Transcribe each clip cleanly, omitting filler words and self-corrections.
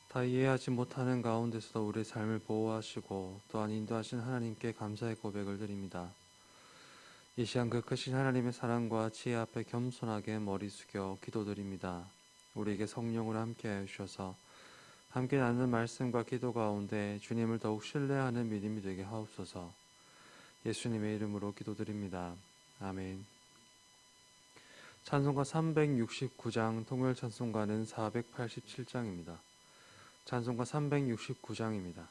다 이해하지 못하는 가운데서도 우리의 삶을 보호하시고 또한 인도하신 하나님께 감사의 고백을 드립니다. 이 시간 그 크신 하나님의 사랑과 지혜 앞에 겸손하게 머리 숙여 기도드립니다. 우리에게 성령으로 함께하여 주셔서 함께 나누는 말씀과 기도 가운데 주님을 더욱 신뢰하는 믿음이 되게 하옵소서. 예수님의 이름으로 기도드립니다. 아멘. 찬송가 369장, 통일 찬송가는 487장입니다. 찬송가 369장입니다.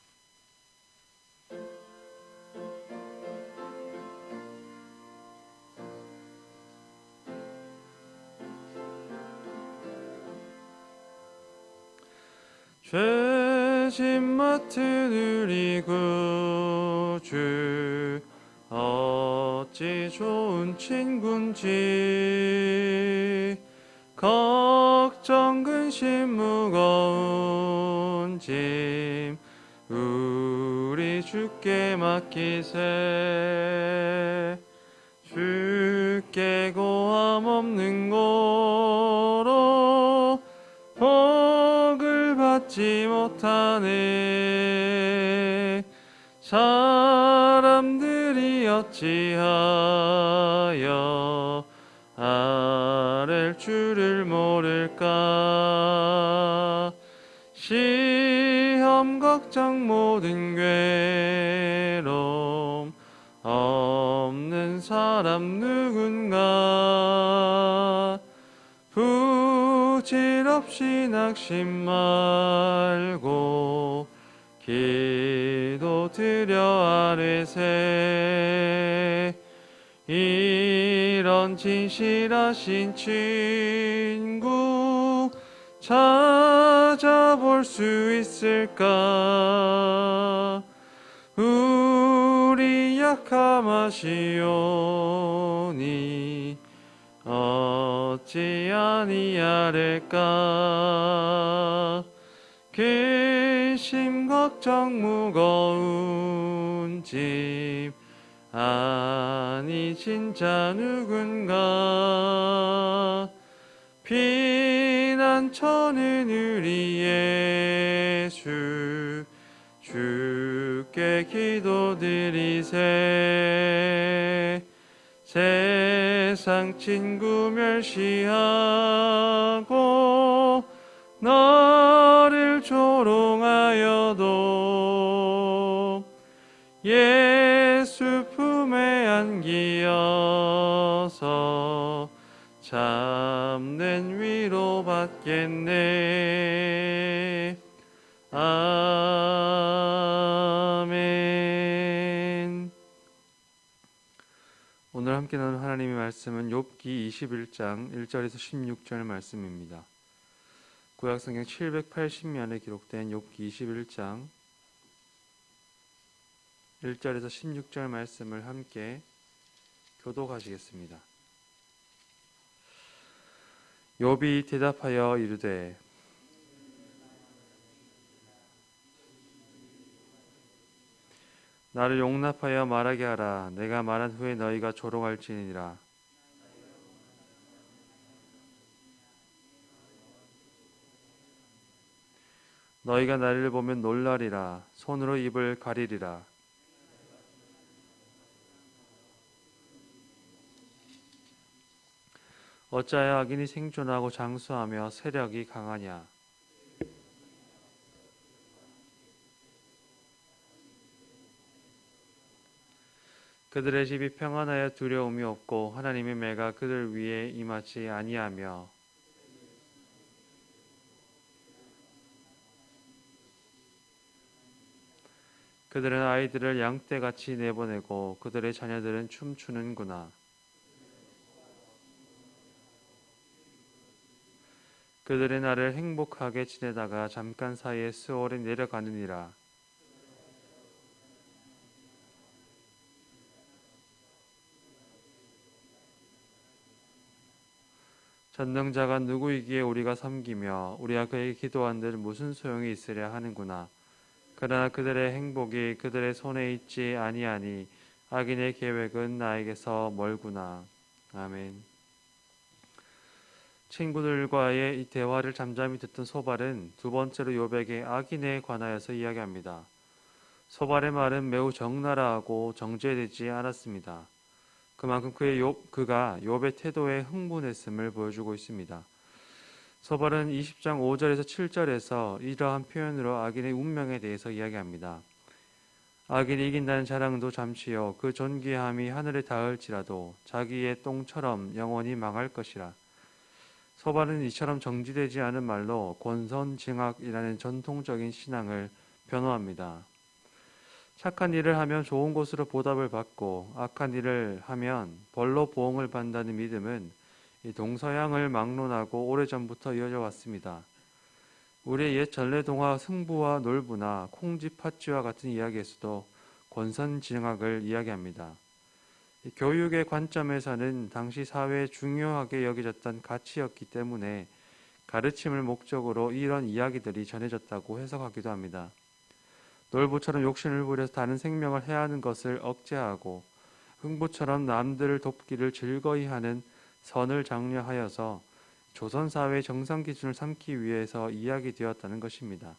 죄짐 맡은 우리 구주 어찌 좋은 친군지 걱정 근심 무거운 짐 우리 주께 맡기세. 주께 고함 없는 고로 복을 받지 못하네. 사람들이 어찌하여 아랠 줄을 모를까. 시험 걱정 모든 괴로움 없는 사람 누군가. 부질없이 낙심 말고 기도 드려 아뢰세. 이런 진실하신 친구 찾아볼 수 있을까. 우리 약함하시오니 어찌 아니하릴까. 근심 걱정 무거운 짐 아니 진짜 누군가. 피난처는 우리 예수 주께 기도드리세. 세상 친구 멸시하고 너를 조롱하여도 예수 품에 안기어서 참된 위로 받겠네. 아멘. 오늘 함께 나눌 하나님의 말씀은 욥기 21장 1절에서 16절 말씀입니다. 구약성경 780면에 기록된 욥기 21장 1절에서 16절 말씀을 함께 교독하시겠습니다. 욥이 대답하여 이르되 나를 용납하여 말하게 하라. 내가 말한 후에 너희가 조롱할지니라. 너희가 나를 보면 놀라리라. 손으로 입을 가리리라. 어찌하여 악인이 생존하고 장수하며 세력이 강하냐. 그들의 집이 평안하여 두려움이 없고 하나님의 매가 그들 위에 임하지 아니하며 그들은 아이들을 양떼같이 내보내고 그들의 자녀들은 춤추는구나. 그들의 날을 행복하게 지내다가 잠깐 사이에 수월에 내려가느니라. 전능자가 누구이기에 우리가 섬기며 우리가 그에게 기도한들 무슨 소용이 있으랴 하는구나. 그러나 그들의 행복이 그들의 손에 있지 아니하니 악인의 계획은 나에게서 멀구나. 아멘. 친구들과의 이 대화를 잠잠히 듣던 소발은 두 번째로 욥에게 악인에 관하여서 이야기합니다. 소발의 말은 매우 적나라하고 정제되지 않았습니다. 그만큼 그가 욥의 태도에 흥분했음을 보여주고 있습니다. 소발은 20장 5절에서 7절에서 이러한 표현으로 악인의 운명에 대해서 이야기합니다. 악인이 이긴다는 자랑도 잠시요 그 존귀함이 하늘에 닿을지라도 자기의 똥처럼 영원히 망할 것이라. 소발은 이처럼 정지되지 않은 말로 권선징악이라는 전통적인 신앙을 변호합니다. 착한 일을 하면 좋은 곳으로 보답을 받고 악한 일을 하면 벌로 보응을 받는다는 믿음은 이 동서양을 막론하고 오래전부터 이어져 왔습니다. 우리의 옛 전래 동화 승부와 놀부나 콩쥐팥쥐와 같은 이야기에서도 권선징악을 이야기합니다. 교육의 관점에서는 당시 사회에 중요하게 여겨졌던 가치였기 때문에 가르침을 목적으로 이런 이야기들이 전해졌다고 해석하기도 합니다. 놀부처럼 욕심을 부려서 다른 생명을 해하는 것을 억제하고 흥부처럼 남들을 돕기를 즐거이 하는 선을 장려하여서 조선사회의 정상 기준을 삼기 위해서 이야기되었다는 것입니다.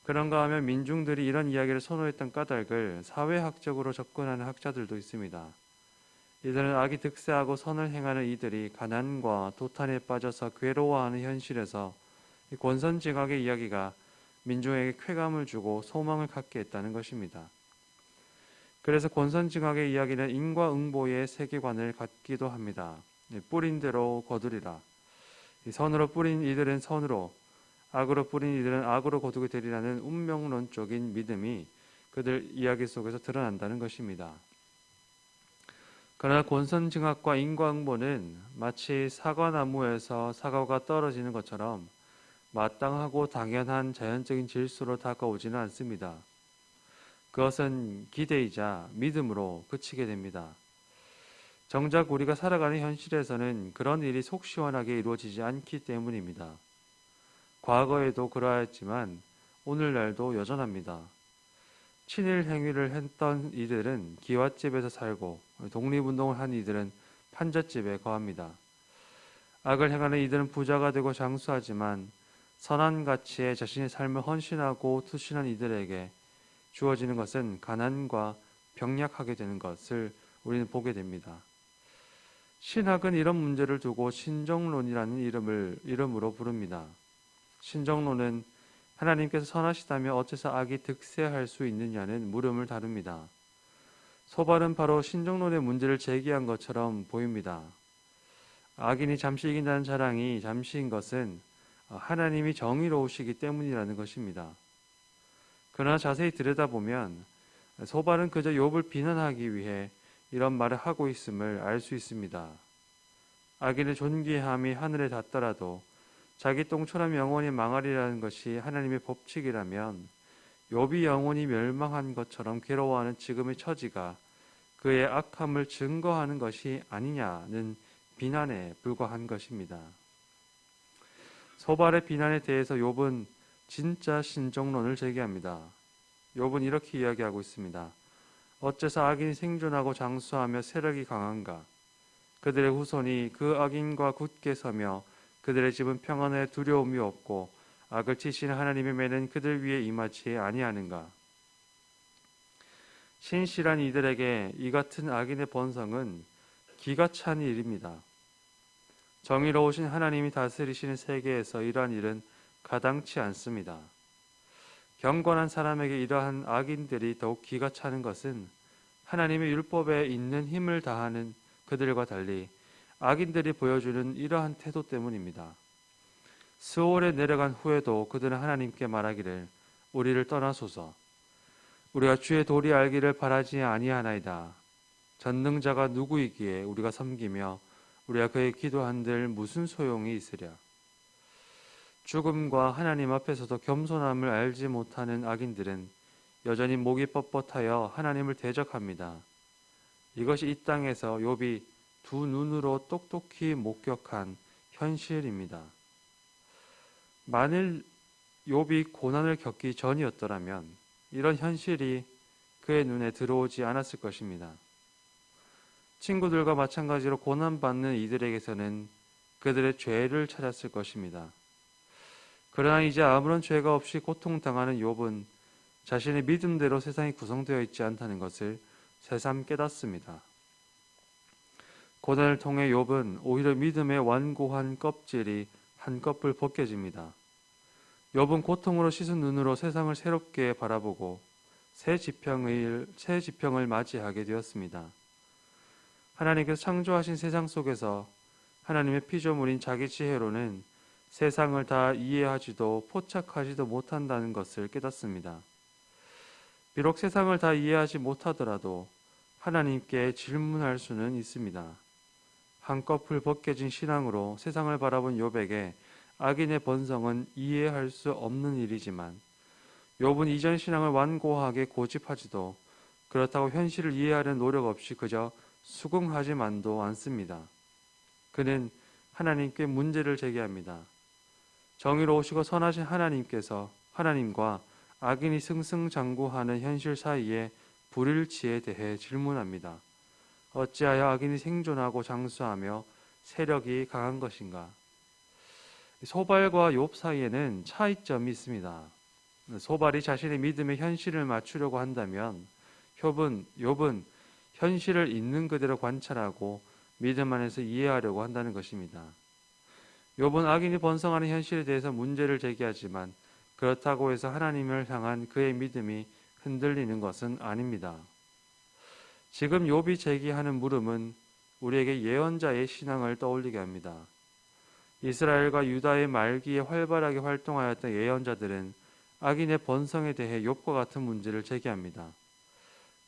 그런가 하면 민중들이 이런 이야기를 선호했던 까닭을 사회학적으로 접근하는 학자들도 있습니다. 이들은 악이 득세하고 선을 행하는 이들이 가난과 도탄에 빠져서 괴로워하는 현실에서 권선징악의 이야기가 민중에게 쾌감을 주고 소망을 갖게 했다는 것입니다. 그래서 권선징악의 이야기는 인과응보의 세계관을 갖기도 합니다. 뿌린 대로 거두리라. 선으로 뿌린 이들은 선으로, 악으로 뿌린 이들은 악으로 거두게 되리라는 운명론적인 믿음이 그들 이야기 속에서 드러난다는 것입니다. 그러나 권선징악과 인과응보는 마치 사과나무에서 사과가 떨어지는 것처럼 마땅하고 당연한 자연적인 질서로 다가오지는 않습니다. 그것은 기대이자 믿음으로 그치게 됩니다. 정작 우리가 살아가는 현실에서는 그런 일이 속 시원하게 이루어지지 않기 때문입니다. 과거에도 그러하였지만 오늘날도 여전합니다. 친일 행위를 했던 이들은 기와집에서 살고 독립운동을 한 이들은 판잣집에 거합니다. 악을 행하는 이들은 부자가 되고 장수하지만 선한 가치에 자신의 삶을 헌신하고 투신한 이들에게 주어지는 것은 가난과 병약하게 되는 것을 우리는 보게 됩니다. 신학은 이런 문제를 두고 신정론이라는 이름으로 부릅니다. 신정론은 하나님께서 선하시다면 어째서 악이 득세할 수 있느냐는 물음을 다룹니다. 소발은 바로 신정론의 문제를 제기한 것처럼 보입니다. 악인이 잠시 이긴다는 자랑이 잠시인 것은 하나님이 정의로우시기 때문이라는 것입니다. 그러나 자세히 들여다보면 소발은 그저 욥을 비난하기 위해 이런 말을 하고 있음을 알 수 있습니다. 악인의 존귀함이 하늘에 닿더라도 자기 똥처럼 영원히 망하리라는 것이 하나님의 법칙이라면 욥이 영원히 멸망한 것처럼 괴로워하는 지금의 처지가 그의 악함을 증거하는 것이 아니냐는 비난에 불과한 것입니다. 소발의 비난에 대해서 욥은 진짜 신정론을 제기합니다. 욥은 이렇게 이야기하고 있습니다. 어째서 악인이 생존하고 장수하며 세력이 강한가? 그들의 후손이 그 악인과 굳게 서며 그들의 집은 평안에 두려움이 없고 악을 치시는 하나님의 매는 그들 위에 임하지 아니하는가? 신실한 이들에게 이 같은 악인의 번성은 기가 찬 일입니다. 정의로우신 하나님이 다스리시는 세계에서 이러한 일은 가당치 않습니다. 경건한 사람에게 이러한 악인들이 더욱 기가 차는 것은 하나님의 율법에 있는 힘을 다하는 그들과 달리 악인들이 보여주는 이러한 태도 때문입니다. 스올에 내려간 후에도 그들은 하나님께 말하기를 우리를 떠나소서. 우리가 주의 도리 알기를 바라지 아니하나이다. 전능자가 누구이기에 우리가 섬기며 우리가 그의 기도한들 무슨 소용이 있으랴. 죽음과 하나님 앞에서도 겸손함을 알지 못하는 악인들은 여전히 목이 뻣뻣하여 하나님을 대적합니다. 이것이 이 땅에서 욥이 두 눈으로 똑똑히 목격한 현실입니다. 만일 욥이 고난을 겪기 전이었더라면 이런 현실이 그의 눈에 들어오지 않았을 것입니다. 친구들과 마찬가지로 고난받는 이들에게서는 그들의 죄를 찾았을 것입니다. 그러나 이제 아무런 죄가 없이 고통당하는 욥은 자신의 믿음대로 세상이 구성되어 있지 않다는 것을 새삼 깨닫습니다. 고난을 통해 욥은 오히려 믿음의 완고한 껍질이 한꺼풀 벗겨집니다. 욥은 고통으로 씻은 눈으로 세상을 새롭게 바라보고 새 지평을 맞이하게 되었습니다. 하나님께서 창조하신 세상 속에서 하나님의 피조물인 자기 지혜로는 세상을 다 이해하지도 포착하지도 못한다는 것을 깨닫습니다. 비록 세상을 다 이해하지 못하더라도 하나님께 질문할 수는 있습니다. 한꺼풀 벗겨진 신앙으로 세상을 바라본 욥에게 악인의 번성은 이해할 수 없는 일이지만 욥은 이전 신앙을 완고하게 고집하지도 그렇다고 현실을 이해하려는 노력 없이 그저 수긍하지만도 않습니다. 그는 하나님께 문제를 제기합니다. 정의로우시고 선하신 하나님과 악인이 승승장구하는 현실 사이의 불일치에 대해 질문합니다. 어찌하여 악인이 생존하고 장수하며 세력이 강한 것인가? 소발과 욥 사이에는 차이점이 있습니다. 소발이 자신의 믿음의 현실을 맞추려고 한다면 욥은 현실을 있는 그대로 관찰하고 믿음 안에서 이해하려고 한다는 것입니다. 욥은 악인이 번성하는 현실에 대해서 문제를 제기하지만 그렇다고 해서 하나님을 향한 그의 믿음이 흔들리는 것은 아닙니다. 지금 욥이 제기하는 물음은 우리에게 예언자의 신앙을 떠올리게 합니다. 이스라엘과 유다의 말기에 활발하게 활동하였던 예언자들은 악인의 번성에 대해 욥과 같은 문제를 제기합니다.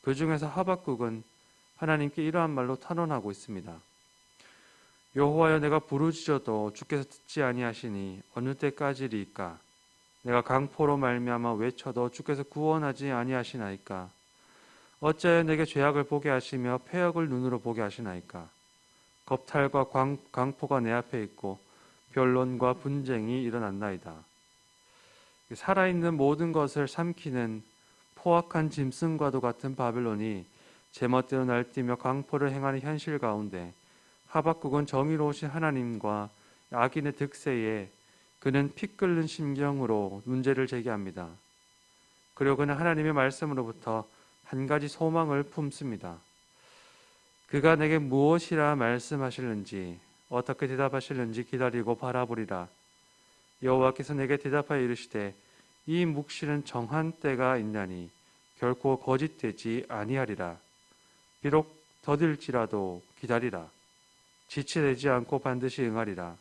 그 중에서 하박국은 하나님께 이러한 말로 탄원하고 있습니다. 여호와여, 내가 부르짖어도 주께서 듣지 아니하시니 어느 때까지리이까? 내가 강포로 말미암아 외쳐도 주께서 구원하지 아니하시나이까? 어찌하여 내게 죄악을 보게 하시며 패역을 눈으로 보게 하시나이까? 겁탈과 강포가 내 앞에 있고 변론과 분쟁이 일어났나이다. 살아있는 모든 것을 삼키는 포악한 짐승과도 같은 바벨론이 제멋대로 날뛰며 강포를 행하는 현실 가운데 하박국은 정의로우신 하나님과 악인의 득세에 그는 피 끓는 심경으로 문제를 제기합니다. 그리고 그는 하나님의 말씀으로부터 한 가지 소망을 품습니다. 그가 내게 무엇이라 말씀하실는지 어떻게 대답하실는지 기다리고 바라보리라. 여호와께서 내게 대답하여 이르시되 이 묵시는 정한 때가 있나니 결코 거짓되지 아니하리라. 비록 더딜지라도 기다리라. 지체되지 않고 반드시 응하리라.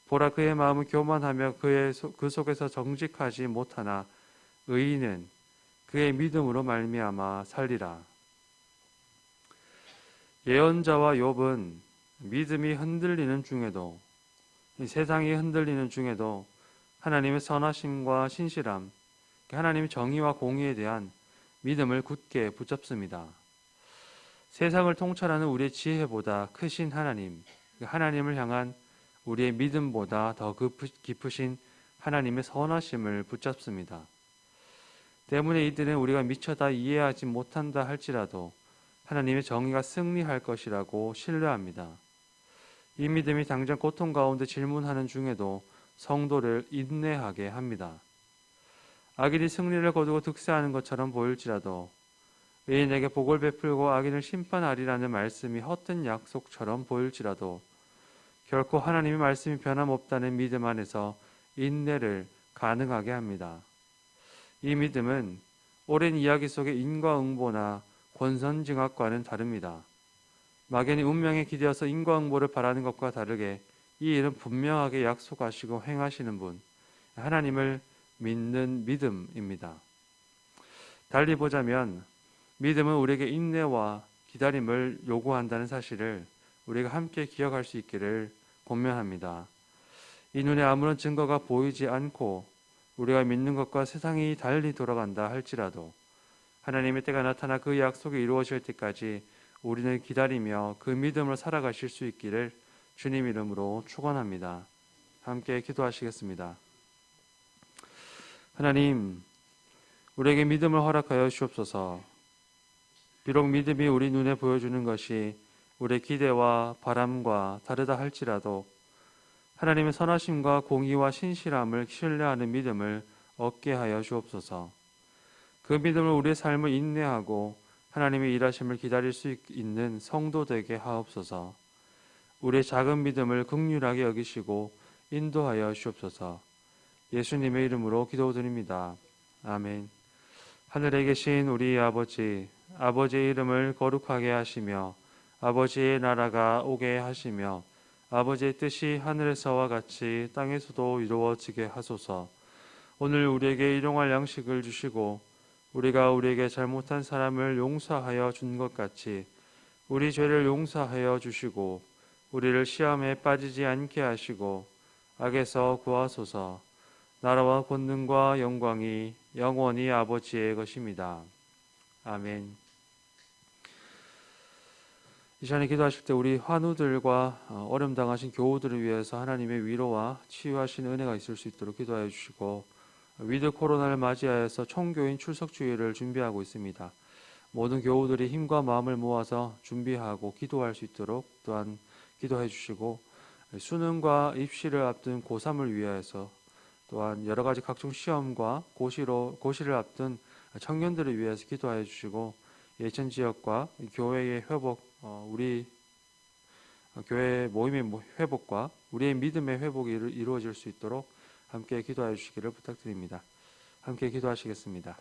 보라, 그의 마음은 교만하며 그 속에서 정직하지 못하나 의인은 그의 믿음으로 말미암아 살리라. 예언자와 욥은 믿음이 흔들리는 중에도, 세상이 흔들리는 중에도 하나님의 선하심과 신실함, 하나님의 정의와 공의에 대한 믿음을 굳게 붙잡습니다. 세상을 통찰하는 우리의 지혜보다 크신 하나님을 향한 우리의 믿음보다 더 깊으신 하나님의 선하심을 붙잡습니다. 때문에 이들은 우리가 미처 다 이해하지 못한다 할지라도 하나님의 정의가 승리할 것이라고 신뢰합니다. 이 믿음이 당장 고통 가운데 질문하는 중에도 성도를 인내하게 합니다. 악인이 승리를 거두고 득세하는 것처럼 보일지라도 의인에게 복을 베풀고 악인을 심판하리라는 말씀이 헛된 약속처럼 보일지라도 결코 하나님의 말씀이 변함없다는 믿음 안에서 인내를 가능하게 합니다. 이 믿음은 오랜 이야기 속의 인과응보나 권선징악과는 다릅니다. 막연히 운명에 기대어서 인과응보를 바라는 것과 다르게 이 일은 분명하게 약속하시고 행하시는 분, 하나님을 믿는 믿음입니다. 달리 보자면 믿음은 우리에게 인내와 기다림을 요구한다는 사실을 우리가 함께 기억할 수 있기를 권면합니다. 이 눈에 아무런 증거가 보이지 않고 우리가 믿는 것과 세상이 달리 돌아간다 할지라도 하나님의 때가 나타나 그 약속이 이루어질 때까지 우리는 기다리며 그 믿음으로 살아가실 수 있기를 주님 이름으로 축원합니다. 함께 기도하시겠습니다. 하나님, 우리에게 믿음을 허락하여 주옵소서. 비록 믿음이 우리 눈에 보여주는 것이 우리의 기대와 바람과 다르다 할지라도 하나님의 선하심과 공의와 신실함을 신뢰하는 믿음을 얻게 하여 주옵소서. 그 믿음을 우리의 삶을 인내하고 하나님의 일하심을 기다릴 수 있는 성도 되게 하옵소서. 우리의 작은 믿음을 긍휼하게 여기시고 인도하여 주옵소서. 예수님의 이름으로 기도드립니다. 아멘. 하늘에 계신 우리 아버지, 아버지의 이름을 거룩하게 하시며 아버지의 나라가 오게 하시며 아버지의 뜻이 하늘에서와 같이 땅에서도 이루어지게 하소서. 오늘 우리에게 일용할 양식을 주시고 우리가 우리에게 잘못한 사람을 용서하여 준 것 같이 우리 죄를 용서하여 주시고 우리를 시험에 빠지지 않게 하시고 악에서 구하소서. 나라와 권능과 영광이 영원히 아버지의 것입니다. 아멘. 이 시간에 기도하실 때 우리 환우들과 어려움 당하신 교우들을 위해서 하나님의 위로와 치유하신 은혜가 있을 수 있도록 기도하여 주시고, 위드 코로나를 맞이하여서 총교인 출석 주일을 준비하고 있습니다. 모든 교우들이 힘과 마음을 모아서 준비하고 기도할 수 있도록 또한 기도해 주시고, 수능과 입시를 앞둔 고3을 위하여서 또한 여러 가지 각종 시험과 고시를 앞둔 청년들을 위해서 기도하여 주시고, 예천 지역과 교회의 회복, 우리 교회 모임의 회복과 우리의 믿음의 회복이 이루어질 수 있도록 함께 기도하여 주시기를 부탁드립니다. 함께 기도하시겠습니다.